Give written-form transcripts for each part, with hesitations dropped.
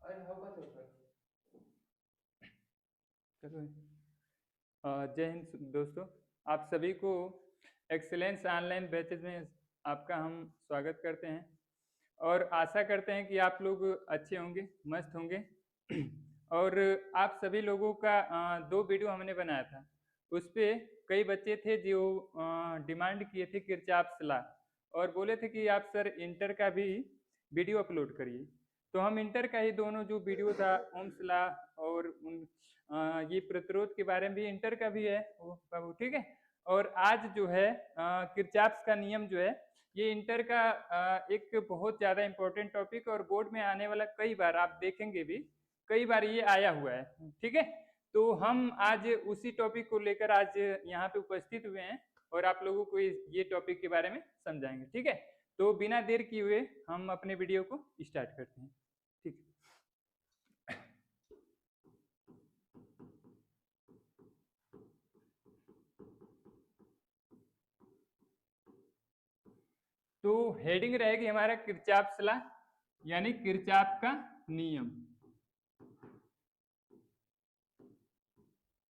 जय हिंद दोस्तों, आप सभी को एक्सीलेंस ऑनलाइन बैचेज में आपका हम स्वागत करते हैं और आशा करते हैं कि आप लोग अच्छे होंगे, मस्त होंगे। और आप सभी लोगों का दो वीडियो हमने बनाया था, उस पर कई बच्चे थे जो डिमांड किए थे किरचॉफ लॉ और बोले थे कि आप सर इंटर का भी वीडियो अपलोड करिए। तो हम इंटर का ही दोनों जो वीडियो था ओम्स लॉ और ये प्रतिरोध के बारे में भी इंटर का भी है वो ठीक है। और आज जो है किरचॉफ का नियम जो है ये इंटर का एक बहुत ज़्यादा इम्पोर्टेंट टॉपिक और बोर्ड में आने वाला कई बार आप देखेंगे भी कई बार ये आया हुआ है, ठीक है। तो हम आज उसी टॉपिक को लेकर आज यहाँ पे उपस्थित हुए हैं और आप लोगों को ये टॉपिक के बारे में समझाएंगे, ठीक है। तो बिना देर किए हुए हम अपने वीडियो को स्टार्ट करते हैं, ठीक है। तो हेडिंग रहेगी हमारा किरचॉफ लॉ यानी किरचॉफ का नियम,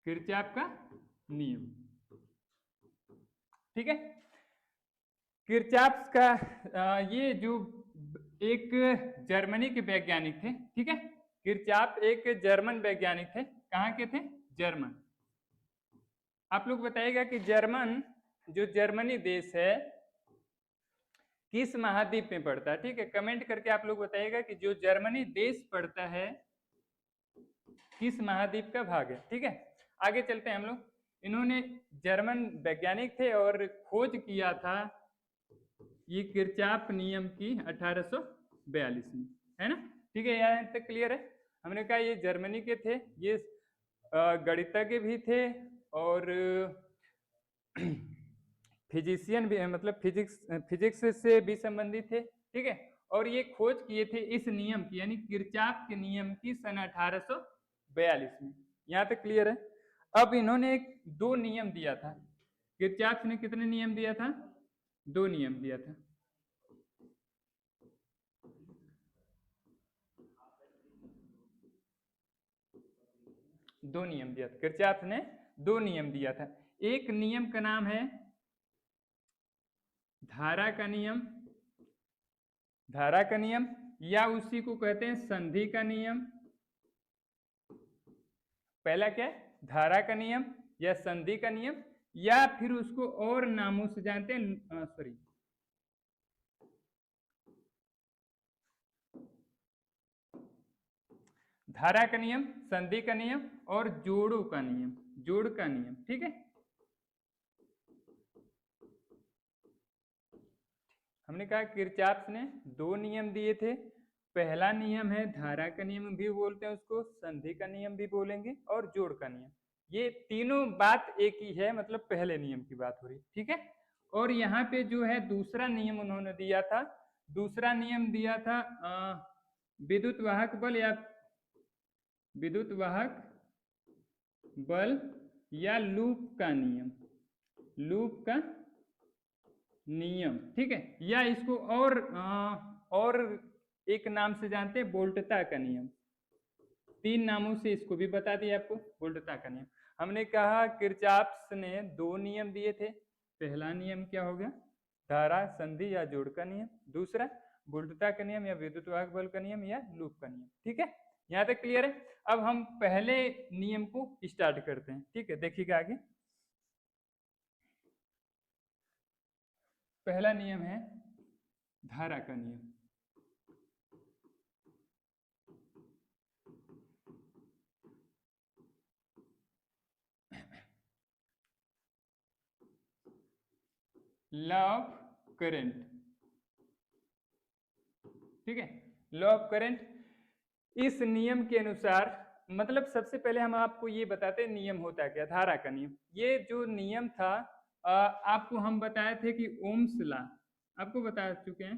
किरचॉफ का नियम, ठीक है। किरचॉफ का ये जो एक जर्मनी के वैज्ञानिक थे, ठीक है। किरचॉफ एक जर्मन वैज्ञानिक थे, कहाँ के थे? जर्मन। आप लोग बताइएगा कि जर्मन जो जर्मनी देश है किस महाद्वीप में पड़ता है, ठीक है। कमेंट करके आप लोग बताइएगा कि जो जर्मनी देश पड़ता है किस महाद्वीप का भाग है, ठीक है। आगे चलते हैं हम लोग। इन्होंने जर्मन वैज्ञानिक थे और खोज किया था ये किरचॉफ नियम की 1842 में, है ना, ठीक है। यहाँ तक क्लियर है। हमने कहा ये जर्मनी के थे, ये गणितज्ञ भी थे और फिजिशियन भी, मतलब फिजिक्स से भी संबंधित थे, ठीक है। और ये खोज किए थे इस नियम की यानी किरचॉफ के नियम की सन 1842 में। यहाँ तक क्लियर है। अब इन्होंने दो नियम दिया था, किरचॉफ ने कितने नियम दिया था? दो नियम दिया था। दो नियम दिया था, किरचॉफ ने दो नियम दिया था। एक नियम का नाम है धारा का नियम, धारा का नियम, या उसी को कहते हैं संधि का नियम। पहला क्या है? धारा का नियम या संधि का नियम, या फिर उसको और नामों से जानते हैं, सॉरी, धारा का नियम, संधि का नियम और जोड़ों का नियम, जोड़ का नियम, ठीक है। हमने कहा किरचॉफ ने दो नियम दिए थे। पहला नियम है धारा का नियम भी बोलते हैं उसको, संधि का नियम भी बोलेंगे और जोड़ का नियम। ये तीनों बात एक ही है, मतलब पहले नियम की बात हो रही, ठीक है। और यहाँ पे जो है दूसरा नियम उन्होंने दिया था, दूसरा नियम दिया था विद्युत वाहक बल या विद्युत वाहक बल या लूप का नियम, लूप का नियम, ठीक है। या इसको और एक नाम से जानते हैं वोल्टता का नियम। तीन नामों से इसको भी बता दिया आपको, वोल्टता का नियम। हमने कहा किरचॉफ ने दो नियम दिए थे। पहला नियम क्या हो गया? धारा, संधि या जोड़ का नियम। दूसरा वोल्टता का नियम या विद्युत वाहक बल का नियम या लूप का नियम, ठीक है। यहाँ तक क्लियर है। अब हम पहले नियम को स्टार्ट करते हैं, ठीक है। देखिएगा आगे। पहला नियम है धारा का नियम। लॉ ऑफ करंट, ठीक है, लॉ ऑफ करंट। इस नियम के अनुसार, मतलब सबसे पहले हम आपको ये बताते हैं नियम होता क्या, धारा का नियम। ये जो नियम था आपको हम बताए थे कि ओम्स लॉ, आपको बता चुके हैं,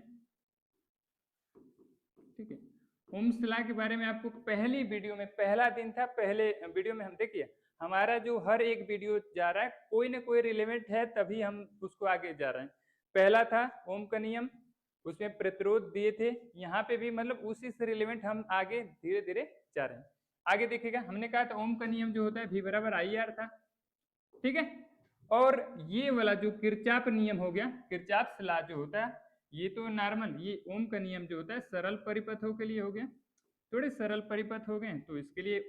ठीक है। ओम्स लॉ के बारे में आपको पहली वीडियो में, पहला दिन था, पहले वीडियो में हम देखिए हमारा जो हर एक वीडियो जा रहा है कोई ना कोई रिलेवेंट है, तभी हम उसको आगे जा रहे हैं। पहला था ओम का नियम, उसमें प्रतिरोध दिए थे, यहाँ पे भी मतलब उसी से रिलेवेंट हम आगे धीरे धीरे जा रहे हैं। आगे देखिएगा, हमने कहा था ओम का नियम जो होता है V बराबर IR था, ठीक है। और ये वाला जो किरचॉफ नियम हो गया, किरचॉफ लॉ जो होता है, ये तो नॉर्मल, ये ओम का नियम जो होता है सरल परिपथों के लिए हो गया, थोड़े सरल परिपथ हो गए तो इसके लिए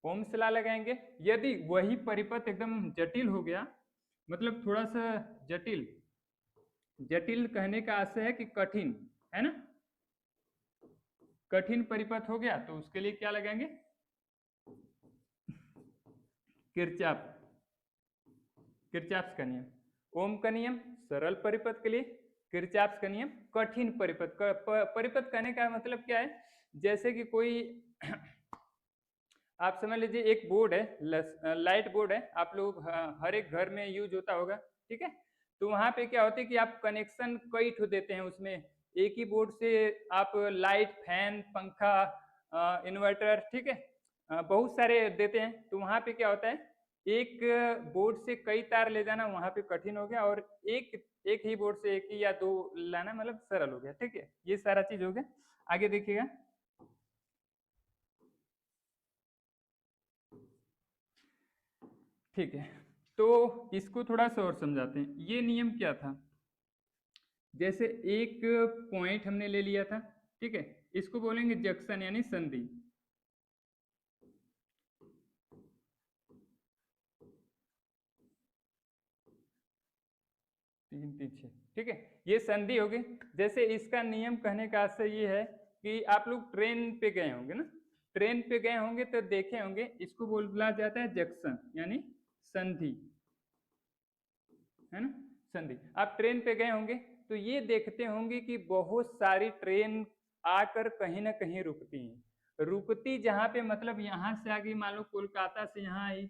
ओम्स लॉ लगाएंगे। यदि वही परिपथ एकदम जटिल हो गया, मतलब थोड़ा सा जटिल, जटिल कहने का आशय है कि कठिन, है ना, कठिन परिपथ हो गया तो उसके लिए क्या लगाएंगे, किरचॉफ, किरचॉफ का नियम। ओम का नियम सरल परिपथ के लिए, किरचॉफ का नियम कठिन परिपथ। परिपथ कहने का मतलब क्या है, जैसे कि कोई आप समझ लीजिए एक बोर्ड है, लाइट बोर्ड है, आप लोग हर एक घर में यूज होता होगा, ठीक है। तो वहां पे क्या होता है कि आप कनेक्शन कई ठो देते हैं, उसमें एक ही बोर्ड से आप लाइट, फैन, पंखा, इन्वर्टर, ठीक है, बहुत सारे देते हैं। तो वहां पे क्या होता है, एक बोर्ड से कई तार ले जाना वहां पे कठिन हो गया, और एक ही बोर्ड से एक ही या दो लाना मतलब सरल हो गया, ठीक है। ये सारा चीज हो गया। आगे देखिएगा, ठीक है, तो इसको थोड़ा सा और समझाते हैं। ये नियम क्या था, जैसे एक पॉइंट हमने ले लिया था, ठीक है, इसको बोलेंगे जंक्शन यानी संधि। तीन तीन छः, ठीक है, ये संधि हो गई। जैसे इसका नियम कहने का आशय ये है कि आप लोग ट्रेन पे गए होंगे ना, ट्रेन पे गए होंगे तो देखे होंगे, इसको बोला जाता है जंक्शन यानी संधि, है ना, संधि। आप ट्रेन पे गए होंगे तो ये देखते होंगे कि बहुत सारी ट्रेन आकर कहीं ना कहीं रुकती हैं। रुकती जहाँ पे मतलब यहाँ से आ गई, मान लो कोलकाता से यहाँ आई,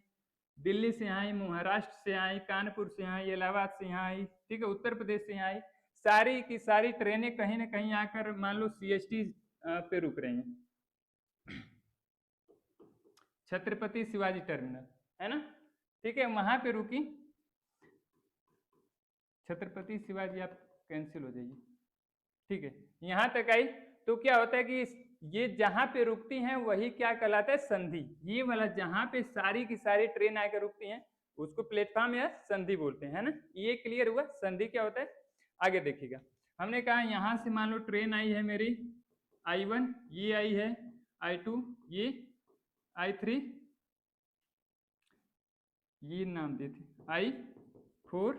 दिल्ली से यहाँ आई, महाराष्ट्र से आई, कानपुर से यहाँ आई, इलाहाबाद से यहाँ आई, ठीक है, उत्तर प्रदेश से यहाँ आई, सारी की सारी ट्रेनें कहीं ना कहीं आकर मान लो CST पे रुक रही हैं, छत्रपति शिवाजी टर्मिनल, है ना, ठीक है, वहां पे रुकी, छत्रपति शिवाजी आप कैंसिल हो जाइए, ठीक है, यहां तक आई। तो क्या होता है कि ये जहां पे रुकती हैं वही क्या कहलाता है, संधि। ये वाला जहां पे सारी की सारी ट्रेन आकर रुकती हैं उसको प्लेटफॉर्म या संधि बोलते हैं, है ना। ये क्लियर हुआ संधि क्या होता है। आगे देखिएगा, हमने कहा यहां से मान लो ट्रेन आई है मेरी I1, ये आई है I2, ये I3, ये नाम दिए थे I4,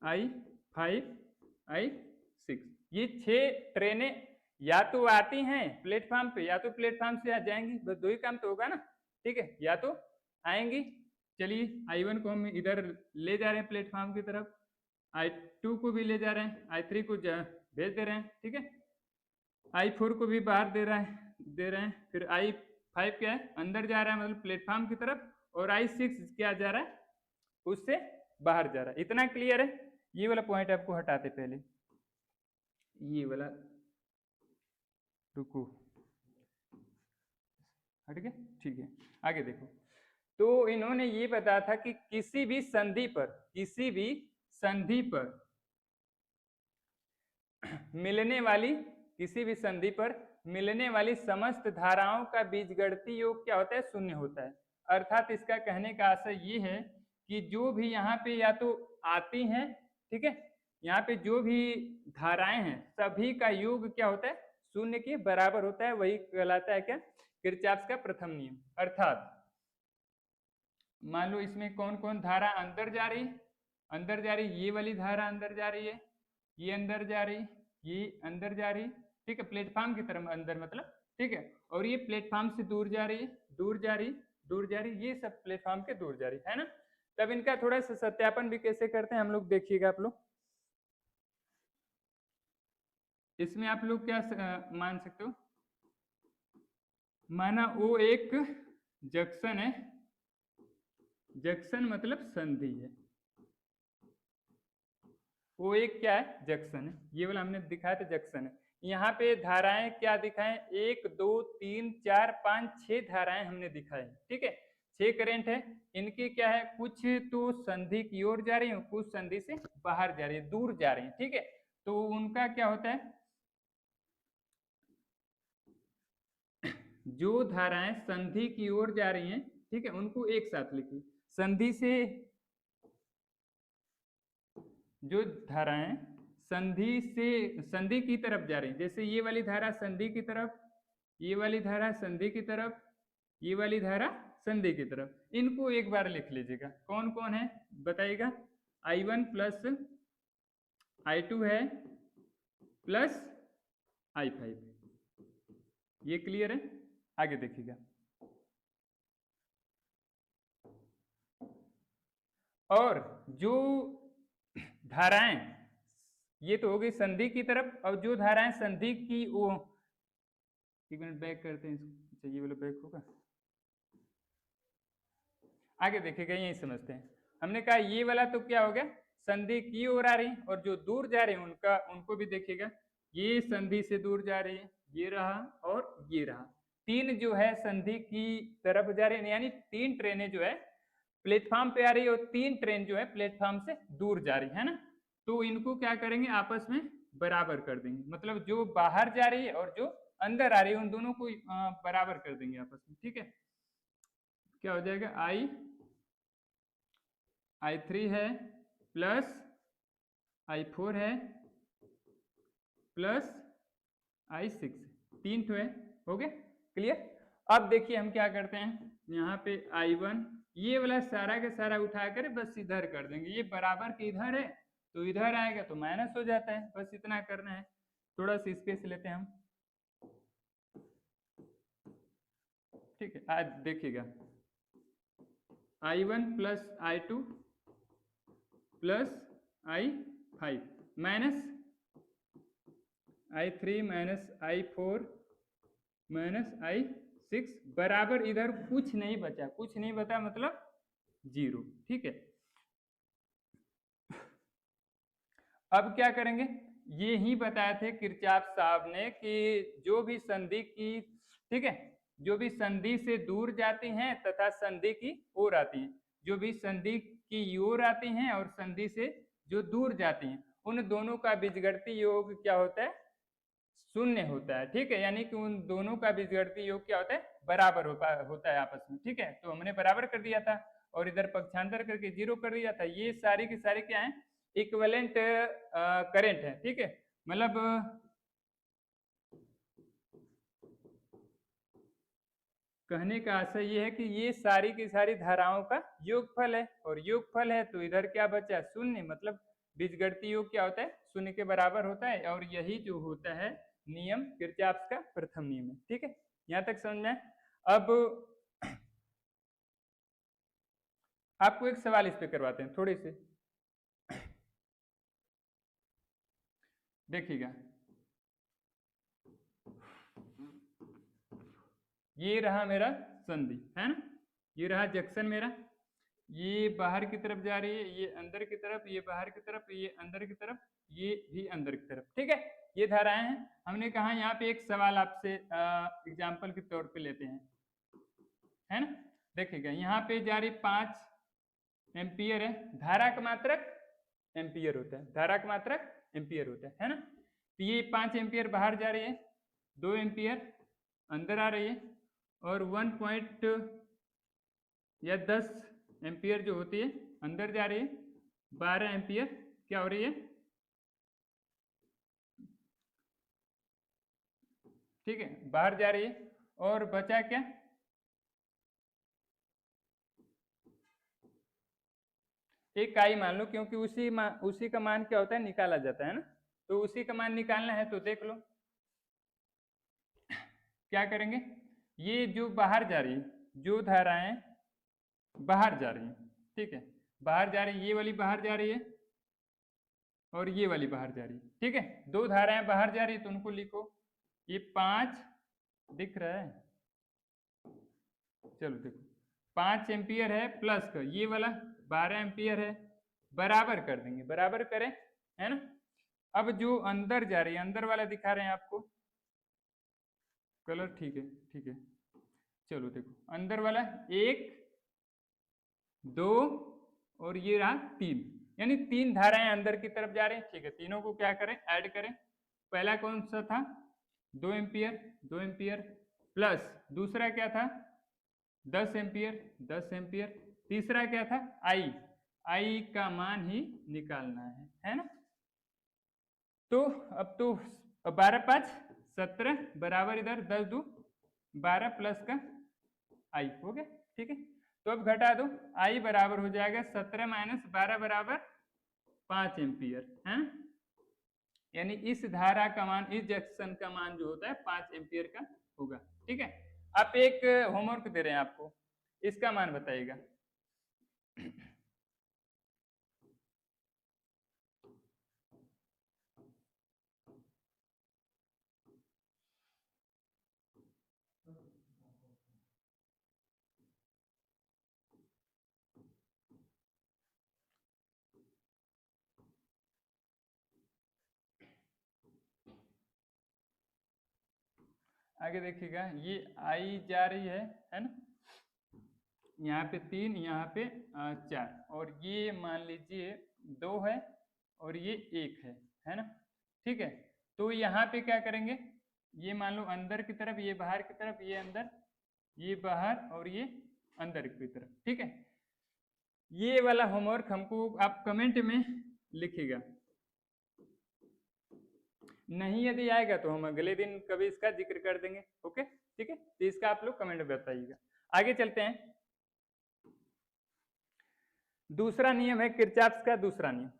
I5, I6, ये 6 ट्रेनें या तो आती हैं प्लेटफॉर्म पे या तो प्लेटफॉर्म से आ जाएंगी, बस दो ही काम तो होगा ना, ठीक है, या तो आएंगी। चलिए I1 को हम इधर ले जा रहे हैं प्लेटफॉर्म की तरफ, I2 को भी ले जा रहे हैं, I3 को भेज दे रहे हैं, ठीक है, I4 को भी बाहर दे रहे हैं, फिर I5 क्या है, अंदर जा रहा है मतलब प्लेटफॉर्म की तरफ, और I6 क्या जा रहा है, उससे बाहर जा रहा है। इतना क्लियर है। ये वाला पॉइंट आपको हटाते पहले, ये वाला रुको, हट गया, ठीक है। आगे देखो, तो इन्होंने ये बताया था कि किसी भी संधि पर मिलने वाली, किसी भी संधि पर मिलने वाली समस्त धाराओं का बीजगणितीय योग क्या होता है, शून्य होता है। अर्थात इसका कहने का आशय ये है कि जो भी यहाँ पे या तो आती हैं, ठीक है, यहाँ पे जो भी धाराएं हैं सभी का योग क्या होता है, शून्य के बराबर होता है। वही कहलाता है क्या, किरचॉफ का प्रथम नियम। अर्थात मान लो इसमें कौन कौन धारा अंदर जा रही, अंदर जा रही, ये वाली धारा अंदर जा रही है, ये अंदर जा रही, ये अंदर जा रही, ठीक है, प्लेटफॉर्म की तरफ अंदर मतलब, ठीक है, और ये प्लेटफॉर्म से दूर जा रही, दूर जा रही, दूर जा रही, ये सब प्लेटफॉर्म के दूर जा रही, है ना। तब इनका थोड़ा सा सत्यापन भी कैसे करते हैं हम लोग, देखिएगा आप लोग। इसमें आप लोग क्या मान सकते हो, माना वो एक जंक्शन है, जंक्शन मतलब संधि है, वो एक क्या है, जंक्शन है, ये वाला हमने दिखाया था जंक्शन है। यहाँ पे धाराएं क्या दिखाएं, 1 2 3 4 5 6 धाराएं हमने दिखाई, ठीक है, 6 करंट है। इनके क्या है, कुछ तो संधि की ओर जा रही है, कुछ संधि से बाहर जा रही है, दूर जा रही है, ठीक है। तो उनका क्या होता है, जो धाराएं संधि की ओर जा रही हैं, ठीक है, उनको एक साथ लिखिए। संधि से जो धाराएं संधि की तरफ जा रही हैं, जैसे ये वाली धारा संधि की तरफ, ये वाली धारा संधि की तरफ, ये वाली धारा संधि की तरफ, इनको एक बार लिख लीजिएगा। कौन कौन है बताइएगा। I1 प्लस I2 है प्लस I5, ये क्लियर है। आगे देखिएगा, और जो धाराएं, ये तो हो गई संधि की तरफ, अब जो धाराएं संधि की वो, एक मिनट बैक करते हैं इसको, ये वाला बैक होगा। आगे देखिएगा, यही समझते हैं। हमने कहा ये वाला तो क्या हो गया, संधि की ओर आ रही है, और जो दूर जा रही है उनको भी देखिएगा, ये संधि से दूर जा रही है, ये रहा और ये रहा। तीन जो है संधि की तरफ जा रही है, यानी तीन ट्रेनें जो है प्लेटफॉर्म पे आ रही है, और तीन ट्रेन जो है प्लेटफॉर्म से दूर जा रही है ना। तो इनको क्या करेंगे, आपस में बराबर कर देंगे, मतलब जो बाहर जा रही है और जो अंदर आ रही है उन दोनों को बराबर कर देंगे आपस में, ठीक है। क्या हो जाएगा, I3 है प्लस I4 है प्लस I6, तीन तो है, हो गया क्लियर। अब देखिए हम क्या करते हैं, यहाँ पे I1 ये वाला सारा का सारा उठाकर बस इधर कर देंगे, ये बराबर के इधर है तो इधर आएगा तो माइनस हो जाता है, बस इतना करना है। थोड़ा सा स्पेस लेते हैं हम, ठीक है। आज देखिएगा I1 plus I2 plus I5 minus I3 minus I4 minus I6 बराबर इधर कुछ नहीं बचा, कुछ नहीं बचा मतलब जीरो, ठीक है। अब क्या करेंगे, ये ही बताए थे किरचॉफ साहब ने कि जो भी संधि की, ठीक है, जो भी संधि से दूर जाती हैं तथा संधि की ओर आती हैं, जो भी संधि की ओर आती हैं और संधि से जो दूर जाती हैं, उन दोनों का बीजगणितीय योग क्या होता है, शून्य होता है, ठीक है। यानी कि उन दोनों का बीजगणितीय योग क्या होता है, बराबर होता है आपस में, ठीक है। तो हमने बराबर कर दिया था और इधर पक्षांतर करके जीरो कर दिया था। ये सारी की सारी क्या है, इक्विवेलेंट करंट है, ठीक है। मतलब कहने का आशय ये है कि ये सारी की सारी धाराओं का योगफल है, और योगफल है तो इधर क्या बचा, शून्य, मतलब बीजगणितीय योग क्या होता है, शून्य के बराबर होता है, और यही जो होता है नियम किरचॉफ का प्रथम नियम है, ठीक है। यहाँ तक समझ में। अब आपको एक सवाल इस पे करवाते हैं थोड़े से, देखिएगा। ये रहा मेरा संधि, है ना, ये रहा जंक्शन मेरा, ये बाहर की तरफ जा रही है, ये अंदर की तरफ, ये बाहर की तरफ, ये अंदर की तरफ, ये भी अंदर की तरफ, ठीक है। ये धाराएं हैं। हमने कहा यहाँ पे एक सवाल आपसे एग्जाम्पल के तौर पे लेते हैं, है ना। देखिएगा यहाँ पे जा रही 5 एम्पियर है, धारा का मात्रक एम्पियर होता है, धारा का मात्रक एम्पियर होता है ना। तो ये 5 एम्पियर बाहर जा रही है, 2 एम्पियर अंदर आ रही है, और 1 या 10 एम्पियर जो होती है अंदर जा रही है, 12 एम्पियर क्या हो रही है, ठीक है, बाहर जा रही है। और बचा क्या, एक I मान लो, क्योंकि उसी का मान क्या होता है, निकाला जाता है ना। तो उसी का मान निकालना है तो देख लो क्या करेंगे। ये जो बाहर जा रही है, जो धाराएं बाहर जा रही हैं, ठीक है, बाहर जा रही है, ये वाली बाहर जा रही है और ये वाली बाहर जा रही है, ठीक है। दो धाराएं बाहर जा रही है तो उनको लिखो, ये 5 दिख रहा है, चलो देखो 5 एम्पियर है प्लस का ये वाला 12 एम्पियर है, बराबर कर देंगे, बराबर करें, है ना। अब जो अंदर जा रही है, अंदर वाला दिखा रहे हैं आपको कलर, ठीक है, ठीक है। चलो देखो अंदर वाला 1 2 और ये रहा 3, यानी 3 धाराएं अंदर की तरफ जा रही हैं। ठीक है, तीनों को क्या करें, ऐड करें। पहला कौन सा था, 2 एम्पियर, 2 एम्पियर प्लस दूसरा क्या था 10 एम्पियर, 10 एम्पियर, तीसरा क्या था आई का मान ही निकालना है ना। तो अब तो 12 5 17 बराबर इधर 10 2 12 प्लस का आई हो गया। ठीक है, तो अब घटा दो, आई बराबर हो जाएगा 17 माइनस 12 बराबर 5 एम्पियर है। यानी इस धारा का मान, इस जंक्शन का मान जो होता है 5 एम्पियर का होगा। ठीक है, आप एक होमवर्क दे रहे हैं आपको, इसका मान बताइएगा। आगे देखिएगा, ये आई जा रही है ना, यहाँ पे 3, यहाँ पे 4, और ये मान लीजिए 2 है और ये 1 है ना। ठीक है, तो यहाँ पे क्या करेंगे, ये मान लो अंदर की तरफ, ये बाहर की तरफ, ये अंदर, ये बाहर और ये अंदर की तरफ। ठीक है, ये वाला होमवर्क हमको आप कमेंट में लिखिएगा, नहीं यदि आएगा तो हम अगले दिन कभी इसका जिक्र कर देंगे। ओके, ठीक है, तो इसका आप लोग कमेंट में बताइएगा। आगे चलते हैं, दूसरा नियम है किरचॉफ का दूसरा नियम।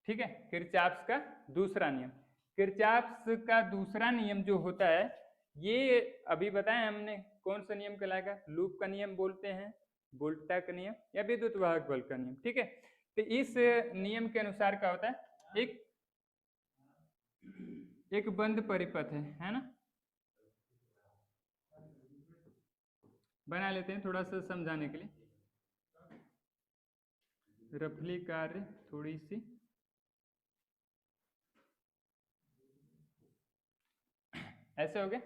ठीक है, किरचॉफ का दूसरा नियम, किरचॉफ का दूसरा नियम जो होता है, ये अभी बताएं हमने कौन सा नियम कहलाएगा, लूप का नियम बोलते हैं, वोल्टा का नियम या विद्युत वाहक बल का नियम। ठीक है, तो इस नियम के अनुसार क्या होता है, एक बंद परिपथ है ना, बना लेते हैं थोड़ा सा समझाने के लिए, रफली कार्य थोड़ी सी ऐसे हो गया।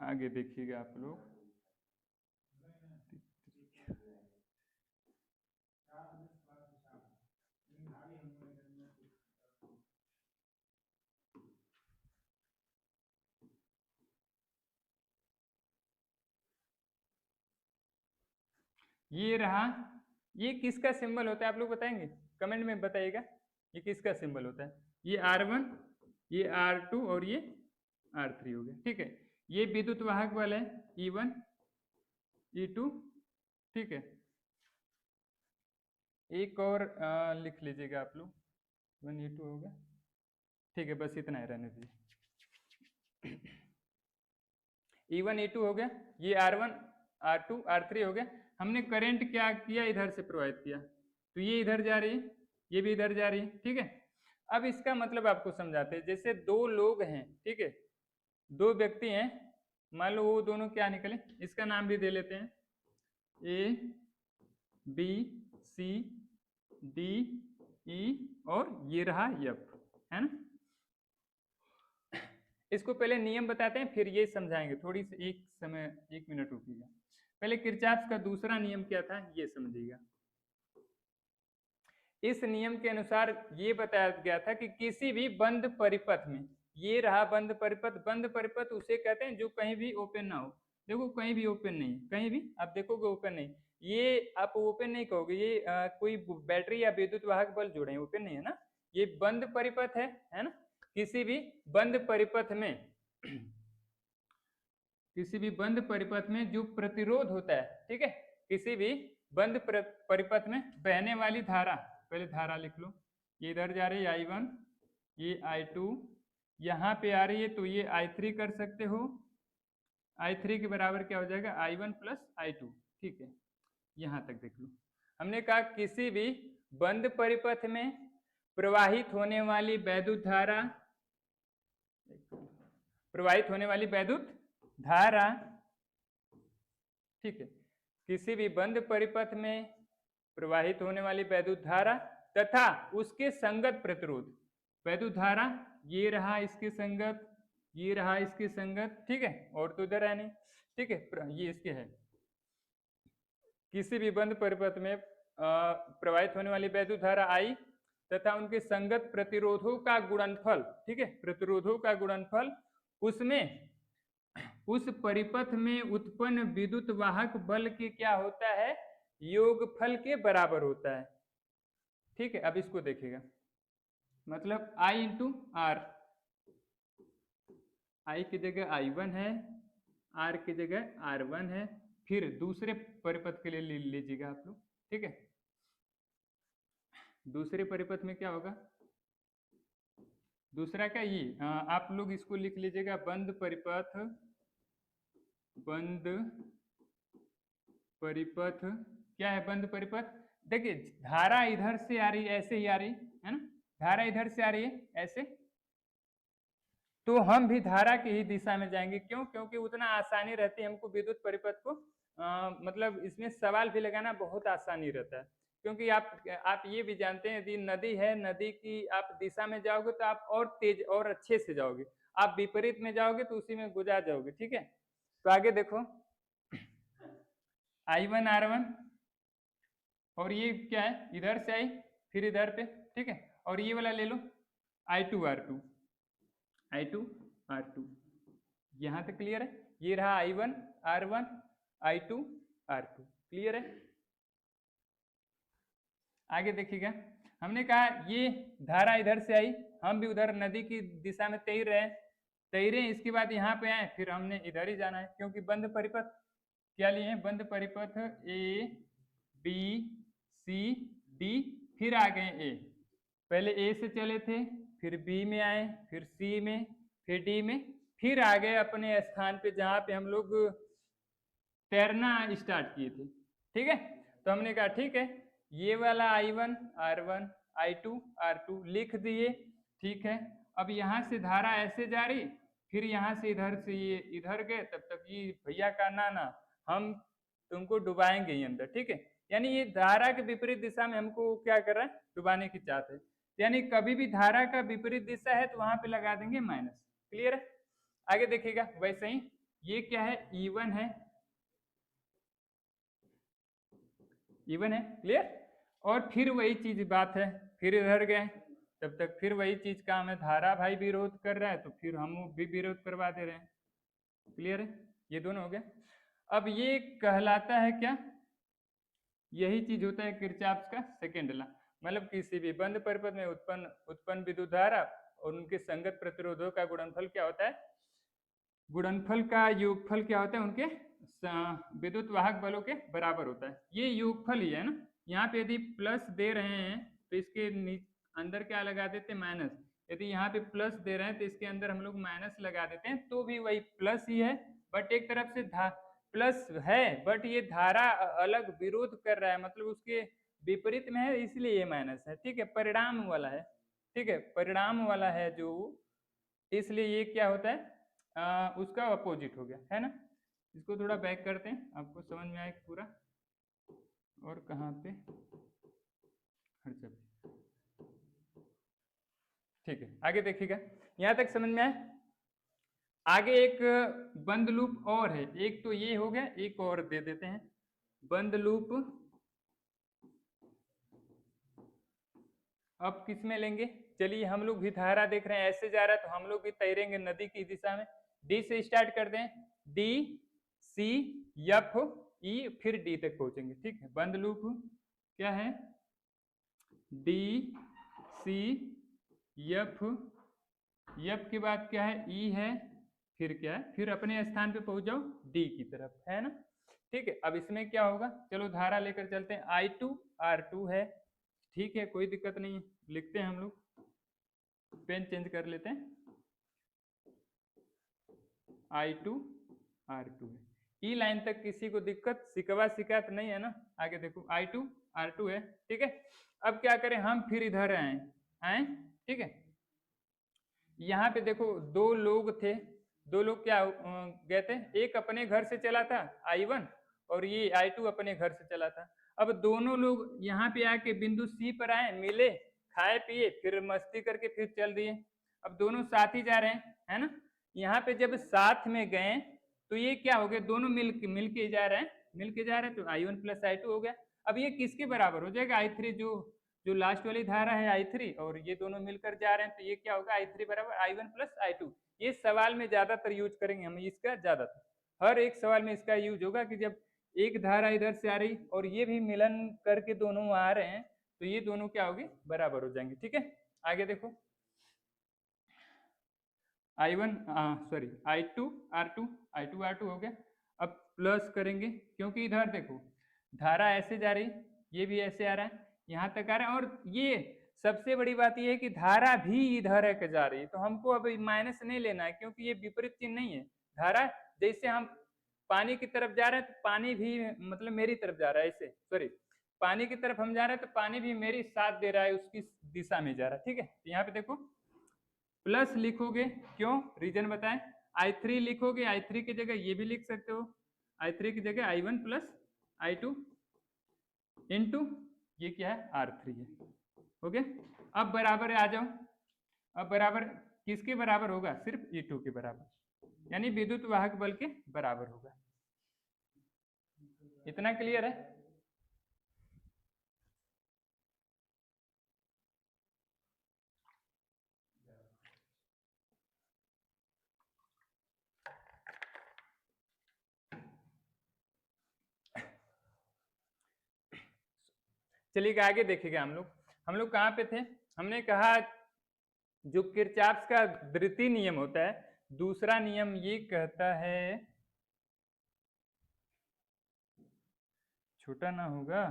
आगे देखिएगा आप लोग, ये रहा, ये किसका सिंबल होता है आप लोग बताएंगे, कमेंट में बताइएगा ये किसका सिंबल होता है। ये R1, ये R2 और ये R3 हो गया। ठीक है, ये विद्युत वाहक बल है E1 E2। ठीक है, एक और लिख लीजिएगा आप लोग, 1 E2 हो गया। ठीक है, बस इतना ही रहने दीजिए। E1 E2 हो गया, ये R1 R2 R3 हो गया। हमने करंट क्या किया, इधर से प्रवाहित किया, तो ये इधर जा रही है, ये भी इधर जा रही है। ठीक है, अब इसका मतलब आपको समझाते हैं, जैसे 2 लोग हैं, ठीक है, 2 व्यक्ति हैं, मान लो वो दोनों क्या निकले, इसका नाम भी दे लेते हैं A B C D E और ये रहा F, है ना। इसको पहले नियम बताते हैं फिर ये समझाएंगे, थोड़ी सी एक मिनट रुकिएगा। पहले किरचॉफ का दूसरा नियम क्या था ये समझिएगा। इस नियम के अनुसार ये बताया गया था कि किसी भी बंद परिपथ में, ये रहा बंद परिपथ, बंद परिपथ उसे कहते हैं जो कहीं भी ओपन ना हो। देखो कहीं भी ओपन नहीं, कहीं भी आप देखोगे ओपन नहीं, ये आप ओपन नहीं कहोगे, ये कोई बैटरी या विद्युत वाहक बल जुड़े हैं, ओपन नहीं है ना, ये बंद परिपथ है ना। किसी भी बंद परिपथ में किसी भी बंद परिपथ में जो प्रतिरोध होता है, ठीक है, किसी भी बंद परिपथ में बहने वाली धारा, पहले धारा लिख लो, ये इधर जा रही है I1, ये I2, यहाँ पे आ रही है तो ये I3 कर सकते हो, I3 के बराबर क्या हो जाएगा I1 प्लस I2। ठीक है, यहाँ तक देख लो। हमने कहा किसी भी बंद परिपथ में प्रवाहित होने वाली वैद्युत धारा ठीक है। किसी भी बंद परिपथ में प्रवाहित होने वाली वैद्युत धारा तथा उसके संगत प्रतिरोध, वैद्युत धारा ये रहा इसके संगत, ये रहा इसके संगत, ठीक है, और तो इधर है नहीं, ठीक है, ये इसके है। किसी भी बंद परिपथ में प्रवाहित होने वाली वैद्युत धारा आई तथा उनके संगत प्रतिरोधों का गुणनफल, ठीक है, प्रतिरोधों का गुणनफल उसमें उस परिपथ में उत्पन्न विद्युत वाहक बल के क्या होता है, योगफल के बराबर होता है। ठीक है, अब इसको देखिएगा, मतलब I इंटू आर, I की जगह I1 है, R की जगह R1 है। फिर दूसरे परिपथ के लिए ले लीजिएगा आप लोग, ठीक है। दूसरे परिपथ में क्या होगा, दूसरा का ये आप लोग इसको लिख लीजिएगा बंद परिपथ, बंद परिपथ क्या है, बंद परिपथ। देखिए धारा इधर से आ रही है, ऐसे ही आ रही है ना, धारा इधर से आ रही है ऐसे, तो हम भी धारा की ही दिशा में जाएंगे। क्यों? क्योंकि उतना आसानी रहती है हमको विद्युत परिपथ को मतलब इसमें सवाल भी लगाना बहुत आसानी रहता है, क्योंकि आप ये भी जानते हैं यदि नदी है, नदी की आप दिशा में जाओगे तो आप और तेज और अच्छे से जाओगे, आप विपरीत में जाओगे तो उसी में गुजार जाओगे। ठीक है, तो आगे देखो I1 R1 और ये क्या है, इधर से आई फिर इधर पे, ठीक है, और ये वाला ले लो I2 R2, I2 R2, यहां तक क्लियर है। ये रहा I1 R1 I2 R2, clear है। आगे देखिएगा, हमने कहा ये धारा इधर से आई, हम भी उधर नदी की दिशा में तैर रहे हैं, तैरे इसके बाद यहाँ पे आए, फिर हमने इधर ही जाना है, क्योंकि बंद परिपथ क्या लिए हैं, बंद परिपथ A B C D, फिर आ गए A, पहले A से चले थे, फिर B में आए, फिर C में, फिर D में, फिर आ गए अपने स्थान पे जहाँ पे हम लोग तैरना स्टार्ट किए थे। ठीक है, तो हमने कहा ठीक है, ये वाला I1 R1 I2 R2 लिख दिए, ठीक है। अब यहाँ से धारा ऐसे जा रही, फिर यहाँ से इधर से ये इधर गए, तब तक ये भैया का नाना हम तुमको डुबाएंगे ही अंदर। ठीक है, यानी ये धारा के विपरीत दिशा में हमको क्या कर रहा है, डुबाने की चाहते है। यानी कभी भी धारा का विपरीत दिशा है तो वहां पे लगा देंगे माइनस। क्लियर है, आगे देखिएगा वैसे ही ये क्या है, E1 है, E1 है, क्लियर। और फिर वही चीज बात है, फिर इधर गए, तब तक फिर वही चीज काम है, धारा भाई विरोध कर रहा है तो फिर हम भी विरोध करवा दे रहे हैं। क्लियर है, ये दोनों हो गए। अब ये कहलाता है क्या, यही चीज होता है किरचॉफ का सेकेंड लॉ, मतलब किसी भी बंद परिपथ में उत्पन्न विद्युत धारा और उनके संगत प्रतिरोधों का गुणनफल क्या होता है, गुणनफल का योगफल क्या होता है, उनके विद्युत वाहक बलों के बराबर होता है। ये योगफल ही है ना, यहाँ पे यदि प्लस दे रहे हैं तो इसके अंदर क्या लगा देते हैं, माइनस। यदि यहाँ पे प्लस दे रहे हैं तो इसके अंदर हम लोग माइनस लगा देते हैं, तो भी वही प्लस ही है, बट एक तरफ से प्लस है, बट ये धारा अलग विरोध कर रहा है, मतलब उसके विपरीत में है, इसलिए ये माइनस है। ठीक है, परिणाम वाला है, ठीक है, परिणाम वाला है जो, इसलिए ये क्या होता है, उसका अपोजिट हो गया, है ना। इसको थोड़ा बैक करते हैं, आपको समझ में आए पूरा, और कहाँ पे हर सब। ठीक है, आगे देखिएगा, यहाँ तक समझ में आए। आगे एक बंद लूप और है, एक तो ये हो गया, एक और दे देते हैं बंद लूप। अब किस में लेंगे, चलिए हम लोग भी धारा देख रहे हैं ऐसे जा रहा है, तो हम लोग भी तैरेंगे नदी की दिशा में। डी से स्टार्ट करते हैं, डी सी एफ ई, फिर डी तक पहुंचेंगे। ठीक है, बंद लूप क्या है, डी सी एफ, एफ के बाद क्या है, ई है, फिर क्या है, फिर अपने स्थान पे पहुंच जाओ डी की तरफ, है ना। ठीक है, अब इसमें क्या होगा, चलो धारा लेकर चलते हैं, I2 R2 है, ठीक है, कोई दिक्कत नहीं है, लिखते हैं हम लोग, पेन चेंज कर लेते हैं, I2 R2 है। ई लाइन तक किसी को दिक्कत शिकायत नहीं है ना। आगे देखो I2 R2 है, ठीक है। अब क्या करें, हम फिर इधर आए, ठीक है। यहाँ पे देखो दो लोग थे, दो लोग क्या गए थे, एक अपने घर से चला था I1 और ये I2 अपने घर से चला था। अब दोनों लोग यहाँ पे आके बिंदु C पर आए, मिले, खाए पिए, फिर मस्ती करके फिर चल दिए। अब दोनों साथ ही जा रहे हैं, है ना। यहाँ पे जब साथ में गए तो ये क्या हो गया, दोनों मिल के जा रहे हैं, तो I1 प्लस I2 हो गया। अब ये किसके बराबर हो जाएगा, I3, जो लास्ट वाली धारा है I3, और ये दोनों मिलकर जा रहे हैं, तो ये क्या होगा, I3 बराबर I1 प्लस I2। ये सवाल में ज्यादातर यूज करेंगे हम इसका, ज्यादातर हर एक सवाल में इसका यूज होगा कि जब एक धारा इधर से आ रही और ये भी मिलन करके दोनों आ रहे हैं, तो ये दोनों क्या होगी, बराबर हो जाएंगे। ठीक है, आगे देखो, I2 R2 हो गया। अब प्लस करेंगे, क्योंकि इधर देखो धारा ऐसे जा रही, ये भी ऐसे आ रहा है, यहाँ तक आ रहा है, और ये सबसे बड़ी बात ये है कि धारा भी इधर है के जा रही है, तो हमको अब माइनस नहीं लेना है, क्योंकि ये विपरीत चिन्ह नहीं है। धारा जैसे हम पानी की तरफ जा रहे हैं तो पानी भी मतलब मेरी तरफ जा रहा है, ऐसे सॉरी, पानी की तरफ हम जा रहे हैं तो पानी भी मेरी साथ दे रहा है, उसकी दिशा में जा रहा है। ठीक है, यहाँ पे देखो प्लस लिखोगे, क्यों, रीजन बताएं। I3 लिखोगे, I3 की जगह ये भी लिख सकते हो, I3 की जगह I1 प्लस I2 इंटू ये क्या है, R3 है। ओके, अब बराबर आ जाओ। अब बराबर किसके बराबर होगा, सिर्फ E2 के बराबर, यानी विद्युत वाहक बल के बराबर होगा। इतना क्लियर है। चलिए आगे देखेगा, हम लोग कहाँ पे थे, हमने कहा जो किरचॉफ का द्वितीय नियम होता है, दूसरा नियम ये कहता है, छोटा ना होगा,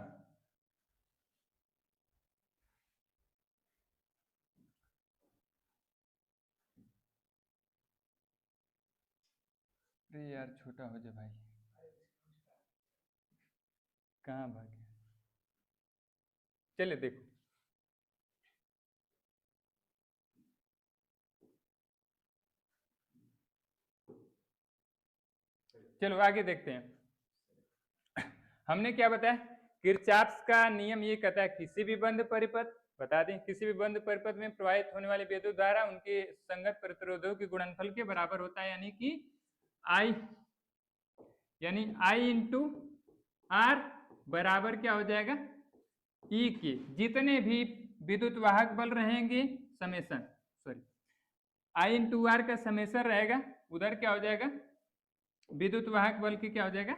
अरे यार छोटा हो जाए भाई, कहाँ भागे, चलिए देखो, चलो आगे देखते हैं। हमने क्या बताया, किरचॉफ का नियम ये कहता है किसी भी बंद परिपथ, बता दें, किसी भी बंद परिपथ में प्रवाहित होने वाली विद्युत धारा उनके संगत प्रतिरोधों के गुणनफल के बराबर होता है, यानी I इंटू R बराबर क्या हो जाएगा, E के जितने भी विद्युत वाहक बल रहेंगे summation, sorry I into R का समेसन रहेगा, उधर क्या हो जाएगा, विद्युत वाहक बल की क्या हो जाएगा,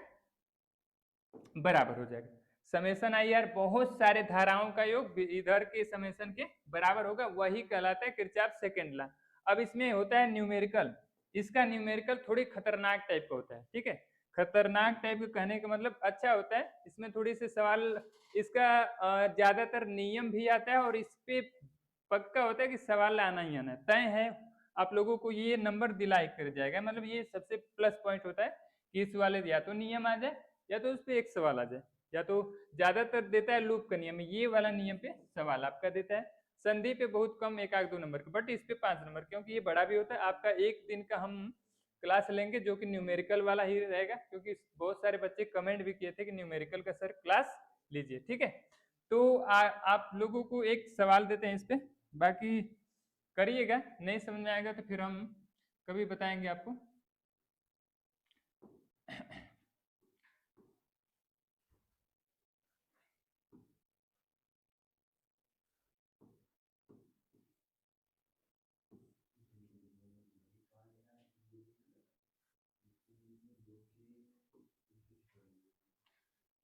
बराबर हो जाएगा। समेसन IR बहुत सारे धाराओं का योग इधर के समेसन के बराबर होगा, वही कहलाता है किरचॉफ सेकंड लॉ। अब इसमें होता है न्यूमेरिकल, इसका न्यूमेरिकल थोड़ी खतरनाक टाइप का होता है। ठीक है, खतरनाक टाइप का कहने का मतलब अच्छा होता है, इसमें थोड़ी से सवाल, इसका ज्यादातर नियम भी आता है और इस पे पक्का होता है कि सवाल आना ही आना है, तय है, आप लोगों को ये नंबर दिलाई कर जाएगा। मतलब ये सबसे प्लस पॉइंट होता है कि इस वाले या तो नियम आ जाए या तो उस पर एक सवाल आ जाए, या तो ज्यादातर देता है लूप का नियम, ये वाला नियम पे सवाल आपका देता है, संधि पे बहुत कम, 1-2 नंबर का, बट इस पे 5 नंबर, क्योंकि ये बड़ा भी होता है। आपका एक दिन का हम क्लास लेंगे जो कि न्यूमेरिकल वाला ही रहेगा, क्योंकि बहुत सारे बच्चे कमेंट भी किए थे कि न्यूमेरिकल का सर क्लास लीजिए। ठीक है, तो आप लोगों को एक सवाल देते हैं इस पे, बाकी करिएगा, नहीं समझ में आएगा तो फिर हम कभी बताएंगे आपको।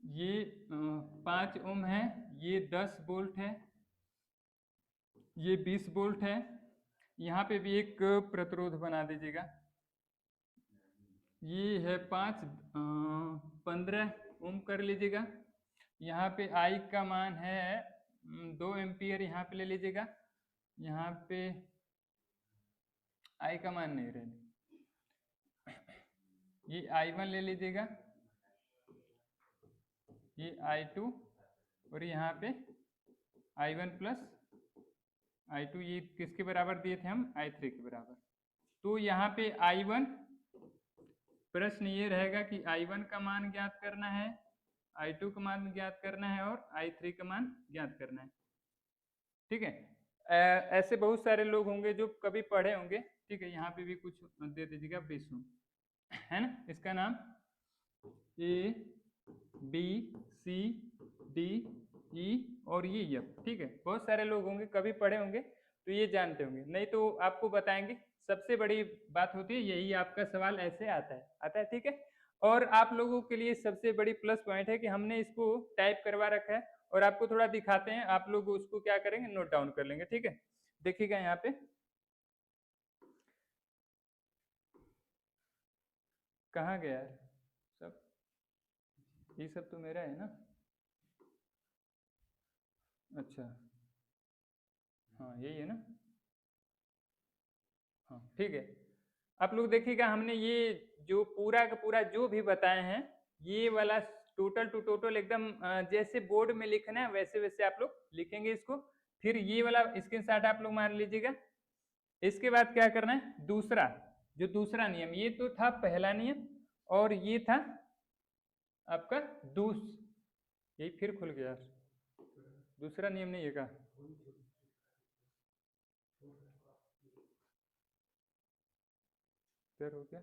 ये 5 ओम है, ये 10 वोल्ट है, ये 20 वोल्ट है, यहाँ पे भी एक प्रतिरोध बना दीजिएगा, ये है 15 ओम कर लीजिएगा, यहाँ पे I का मान है 2 एम्पियर, यहाँ पे ले लीजिएगा, यहाँ पे I का मान नहीं रहे, ये I1 ले लीजिएगा, ये I2, और यहाँ पे I1 प्लस I2, ये किसके बराबर दिए थे हम, I3 के बराबर। तो यहाँ पे I1 प्रश्न ये रहेगा कि I1 का मान ज्ञात करना है, I2 का मान ज्ञात करना है और I3 का मान ज्ञात करना है। ठीक है, ऐसे बहुत सारे लोग होंगे जो कभी पढ़े होंगे। ठीक है, यहाँ पे भी कुछ दे दीजिएगा, विष्णु है ना, इसका नाम A B C D E और ये F। ठीक है, बहुत सारे लोग होंगे कभी पढ़े होंगे तो ये जानते होंगे, नहीं तो आपको बताएंगे। सबसे बड़ी बात होती है यही, आपका सवाल ऐसे आता है। ठीक है, और आप लोगों के लिए सबसे बड़ी प्लस पॉइंट है कि हमने इसको टाइप करवा रखा है और आपको थोड़ा दिखाते हैं, आप लोग उसको क्या करेंगे, नोट डाउन कर लेंगे। ठीक है, देखिएगा यहाँ पे कहाँ गया है सब, ये सब तो मेरा है ना। अच्छा, हाँ यही है ना। हाँ ठीक है, आप लोग देखिएगा हमने ये जो पूरा का पूरा जो भी बताए हैं, ये वाला टोटल टू टोटल एकदम जैसे बोर्ड में लिखना है वैसे वैसे आप लोग लिखेंगे इसको। फिर ये वाला स्क्रीनशॉट आप लोग मान लीजिएगा। इसके बाद क्या करना है, दूसरा जो दूसरा नियम, ये तो था पहला नियम और ये था आपका यही फिर खुल गया, दूसरा नियम नहीं है का, फिर हो गया।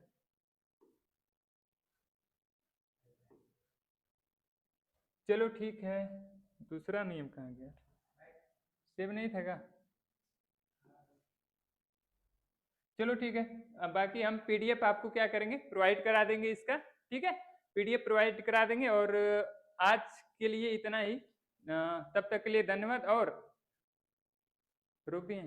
चलो ठीक है, दूसरा नियम कहाँ गया, सेव नहीं था का। चलो ठीक है, अब बाकी हम पीडीएफ आपको क्या करेंगे, प्रोवाइड करा देंगे इसका। ठीक है, पीडीएफ प्रोवाइड करा देंगे। और आज के लिए इतना ही, तब तक के लिए धन्यवाद। और रोक दिए,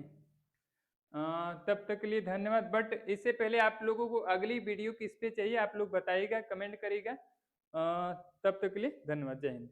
तब तक के लिए धन्यवाद। बट इससे पहले आप लोगों को अगली वीडियो किस पे चाहिए आप लोग बताइएगा, कमेंट करिएगा। तब तक के लिए धन्यवाद, जय हिंद।